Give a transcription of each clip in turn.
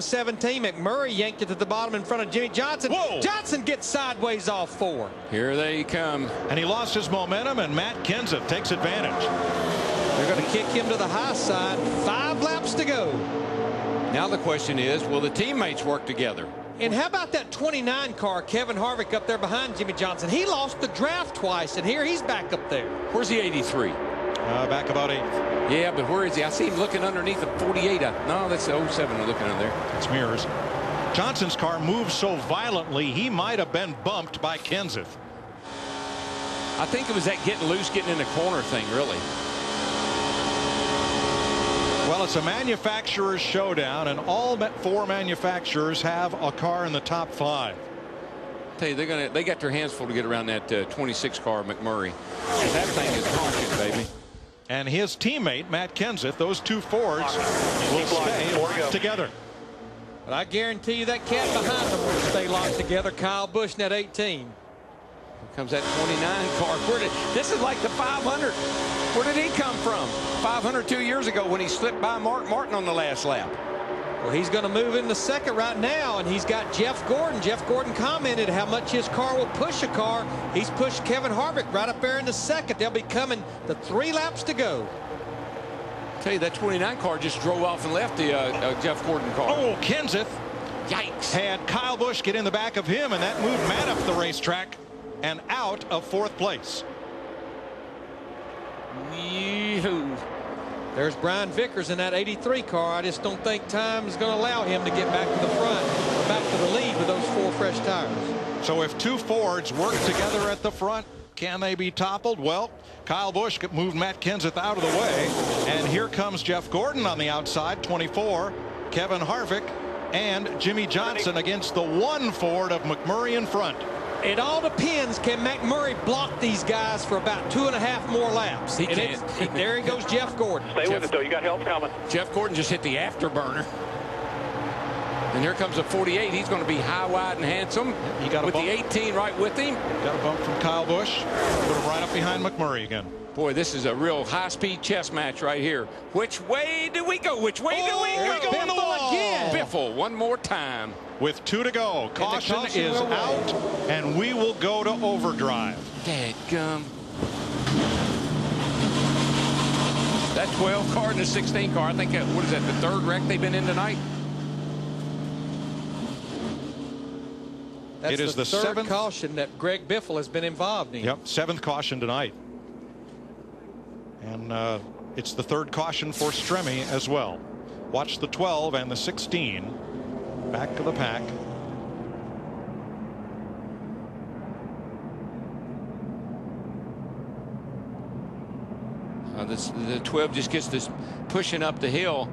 17, McMurray yanked it to the bottom in front of Jimmy Johnson. Whoa. Johnson gets sideways off 4. Here they come. And he lost his momentum, and Matt Kenseth takes advantage. They're going to kick him to the high side. 5 laps to go. Now the question is, will the teammates work together? And how about that 29 car, Kevin Harvick up there behind Jimmy Johnson? He lost the draft twice, and here he's back up there. Where's the 83? Back about 8th. Yeah, but where is he? I see him looking underneath the 48. No, that's the 07 I'm looking under there. It's mirrors. Johnson's car moves so violently, he might have been bumped by Kenseth. I think it was that getting loose, getting in the corner thing, really. Well, it's a manufacturer's showdown, and all 4 manufacturers have a car in the top 5. I tell you, they got their hands full to get around that 26 car McMurray. And that thing is honking, baby. And his teammate, Matt Kenseth, those 2 Fords will stay together. But I guarantee you that cat behind them will stay locked together. Kyle Busch in that 18. Here comes that 29 car. This is like the 500. Where did he come from? 500 2 years ago when he slipped by Mark Martin on the last lap. Well, he's going to move in the second right now, and he's got Jeff Gordon. Jeff Gordon commented how much his car will push a car. He's pushed Kevin Harvick right up there in the second. They'll be coming the 3 laps to go. Tell you, that 29 car just drove off and left the Jeff Gordon car. Oh, Kenseth. Yikes. Had Kyle Busch get in the back of him, and that moved Matt up the racetrack and out of 4th place. Yee-hoo. There's Brian Vickers in that 83 car. I just don't think time is going to allow him to get back to the front or back to the lead with those 4 fresh tires. So if 2 Fords work together at the front, can they be toppled? Well, Kyle Busch moved Matt Kenseth out of the way, and here comes Jeff Gordon on the outside, 24, Kevin Harvick, and Jimmy Johnson against the 1 Ford of McMurray in front. It all depends. Can McMurray block these guys for about 2.5 more laps? He can't. There he goes, Jeff Gordon. Stay with it, though. You got help coming. Jeff Gordon just hit the afterburner. And here comes a 48. He's going to be high, wide, and handsome. He got a with bump. the 18 right with him. Got a bump from Kyle Busch. Put him right up behind McMurray again. Boy, this is a real high-speed chess match right here. Which way do we go? Which way do we go? Go in the wall again. Biffle, one more time. With 2 to go. Caution is out, and we will go to overdrive. Dadgum. That 12 car and the 16 car, I think, what is that, the 3rd wreck they've been in tonight? That's it is the 3rd 7th caution that Greg Biffle has been involved in. Yep, 7th caution tonight. And it's the 3rd caution for Stremme as well. Watch the 12 and the 16. Back to the pack. The 12 just gets this pushing up the hill,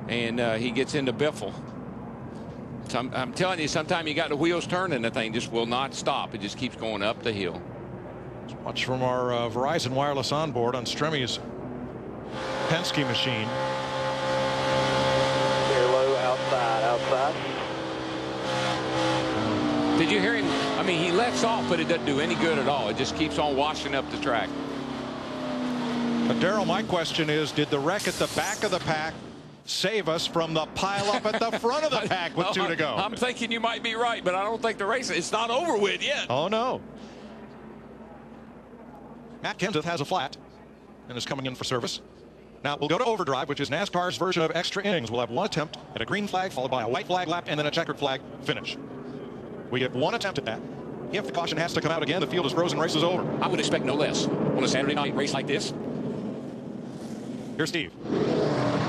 and he gets into Biffle. So I'm telling you, sometimes you got the wheels turning, the thing just will not stop. It just keeps going up the hill. Watch from our Verizon wireless onboard on Stremme's Penske machine. Clear low, outside. Did you hear him? I mean, he lets off, but it doesn't do any good at all. It just keeps on washing up the track. But Darrell, my question is, did the wreck at the back of the pack save us from the pileup at the front of the pack with 2 to go? I'm thinking you might be right, but I don't think the race, it's not over with yet. Oh, no. Matt Kenseth has a flat and is coming in for service. Now we'll go to overdrive, which is NASCAR's version of extra innings. We'll have 1 attempt at a green flag, followed by a white flag lap, and then a checkered flag finish. We get 1 attempt at that. If the caution has to come out again, the field is frozen, race is over. I would expect no less on a Saturday night race like this. Here's Steve.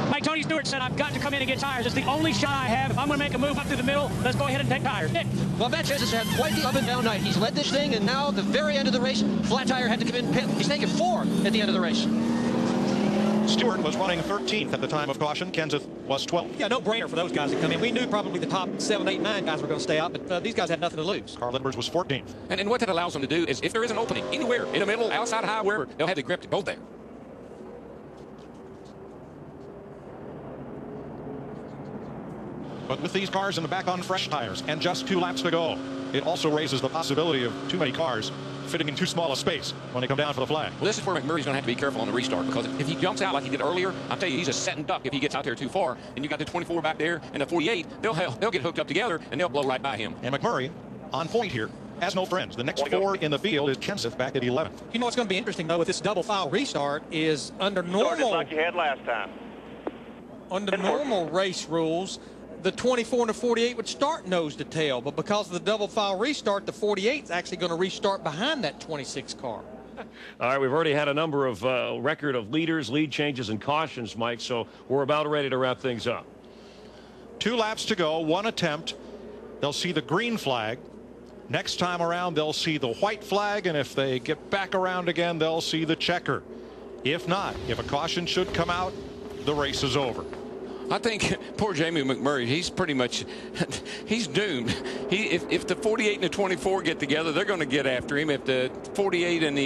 Like Tony Stewart said, I've got to come in and get tires. It's the only shot I have. If I'm going to make a move up through the middle, let's go ahead and take tires. Nick. Well, Matt Kenseth had quite the up-and-down night. He's led this thing, and now at the very end of the race, flat tire had to come in. He's taken 4 at the end of the race. Stewart was running 13th at the time of caution. Kenseth was 12th. Yeah, no-brainer for those guys to come in. We knew probably the top 7, 8, 9 guys were going to stay out, but these guys had nothing to lose. Carl Edwards was 14th. And what that allows them to do is, if there is an opening anywhere, in the middle, outside, high, wherever, they'll have the grip to go there. But with these cars in the back on fresh tires and just 2 laps to go, it also raises the possibility of too many cars fitting in too small a space when they come down for the flag. Well, this is where McMurray's going to have to be careful on the restart, because if he jumps out like he did earlier, I'll tell you, he's a setting duck if he gets out there too far. And you got the 24 back there and the 48, they'll get hooked up together and they'll blow right by him. And McMurray on point here has no friends. The next 4 in the field is Kenseth back at 11th. You know what's going to be interesting, though, with this double file restart is under normal, like you had last time. Under normal race rules, the 24 and the 48 would start nose to tail, but because of the double file restart, the 48 is actually going to restart behind that 26 car. All right, we've already had a number of record of leaders, lead changes, and cautions, Mike, so we're about ready to wrap things up. 2 laps to go, 1 attempt. They'll see the green flag. Next time around, they'll see the white flag, and if they get back around again, they'll see the checker. If not, if a caution should come out, the race is over. I think poor Jamie McMurray, he's pretty much, he's doomed. If the 48 and the 24 get together, they're going to get after him. If the 48 and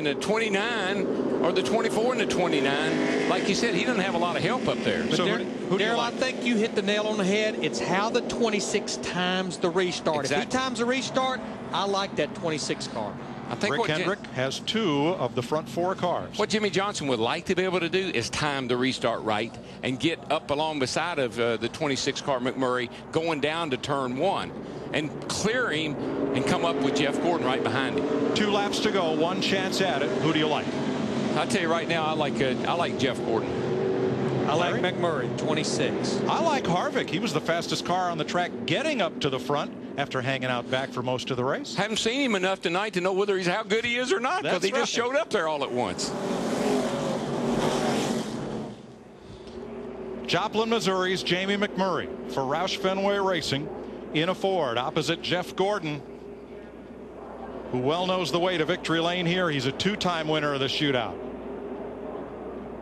the 29 or the 24 and the 29, like you said, he doesn't have a lot of help up there. But So Darrell, I think you hit the nail on the head. It's how the 26 times the restart. Exactly. If he times the restart, I like that 26 car. I think Rick Hendrick has 2 of the front 4 cars. What Jimmy Johnson would like to be able to do is time the restart right and get up along beside of the 26 car McMurray going down to turn 1 and clear him and come up with Jeff Gordon right behind him. 2 laps to go, 1 chance at it. Who do you like? I'll tell you right now, I like Jeff Gordon. I like McMurray, 26. I like Harvick. He was the fastest car on the track getting up to the front after hanging out back for most of the race. Haven't seen him enough tonight to know whether he's how good he is or not, because he just showed up there all at once. Joplin, Missouri's Jamie McMurray for Roush Fenway Racing in a Ford opposite Jeff Gordon, who well knows the way to victory lane here. He's a 2-time winner of the shootout.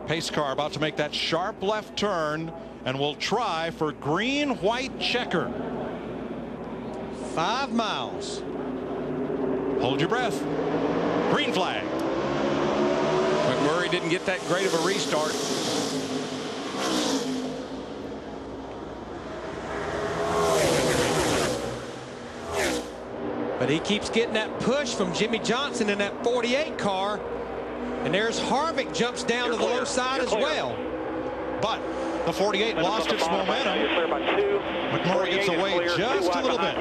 Pace car about to make that sharp left turn and will try for green-white checker. 5 miles. Hold your breath. Green flag. McMurray didn't get that great of a restart. But he keeps getting that push from Jimmy Johnson in that 48 car. And there's Harvick jumps down to the low side as well. But the 48 lost its momentum. McMurray gets away just a little bit.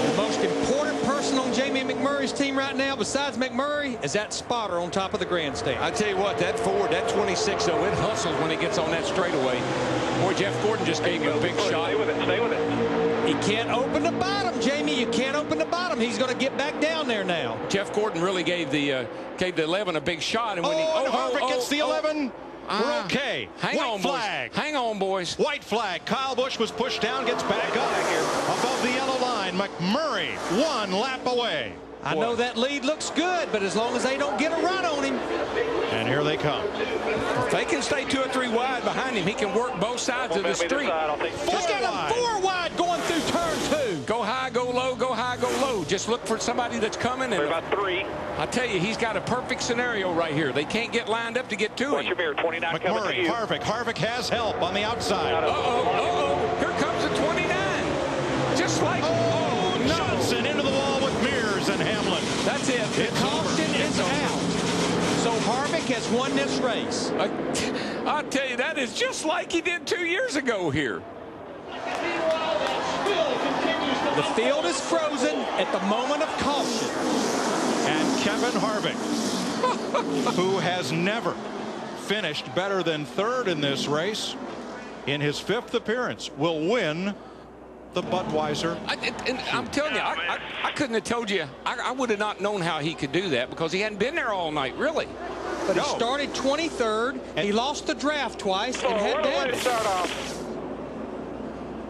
The most important person on Jamie McMurray's team right now, besides McMurray, is that spotter on top of the grandstand. I tell you what, that Ford, that 26, though, it hustles when it gets on that straightaway. Boy, Jeff Gordon just gave him a big shot. Stay with it. Stay with it. He can't open the bottom, Jamie. You can't open the bottom. He's going to get back down there now. Jeff Gordon really gave the 11 a big shot. And when Harvick gets the 11. We're okay. Hang White on, flag. boys. Hang on, boys. White flag. Kyle Busch was pushed down, gets back up above the yellow line. McMurray 1 lap away. I know that lead looks good, but as long as they don't get a run on him. And here they come. If they can stay 2 or 3 wide behind him, he can work both sides of the street. Look at him, 4 wide going through turn 2. Go high, go low, go high, go low. Just look for somebody that's coming. And about 3. I tell you, he's got a perfect scenario right here. They can't get lined up to get to Watch him. your mirror, 29 coming to McMurray, you. Harvick has help on the outside. Here comes the 29. Just like, no. Johnson into the wall with Mears and Hamlin. That's it. The caution is out. So Harvick has won this race. I'll tell you, that is just like he did 2 years ago here. The field is frozen at the moment of caution. And Kevin Harvick, who has never finished better than 3rd in this race, in his 5th appearance, will win the Budweiser. I'm telling you, I couldn't have told you. I would have not known how he could do that because he hadn't been there all night, really. But he started 23rd. He lost the draft twice and had damage.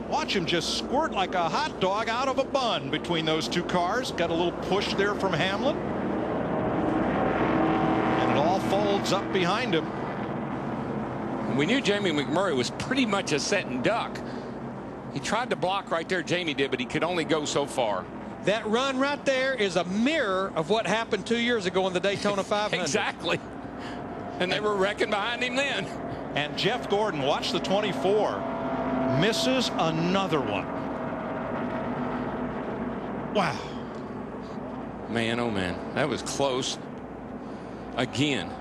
Watch him just squirt like a hot dog out of a bun between those 2 cars. Got a little push there from Hamlin. And it all folds up behind him. We knew Jamie McMurray was pretty much a setting duck. He tried to block right there, Jamie did, but he could only go so far. That run right there is a mirror of what happened 2 years ago in the Daytona 500. Exactly. And they were wrecking behind him then. And Jeff Gordon, watch the 24, misses another one. Wow. Man, oh man, that was close again.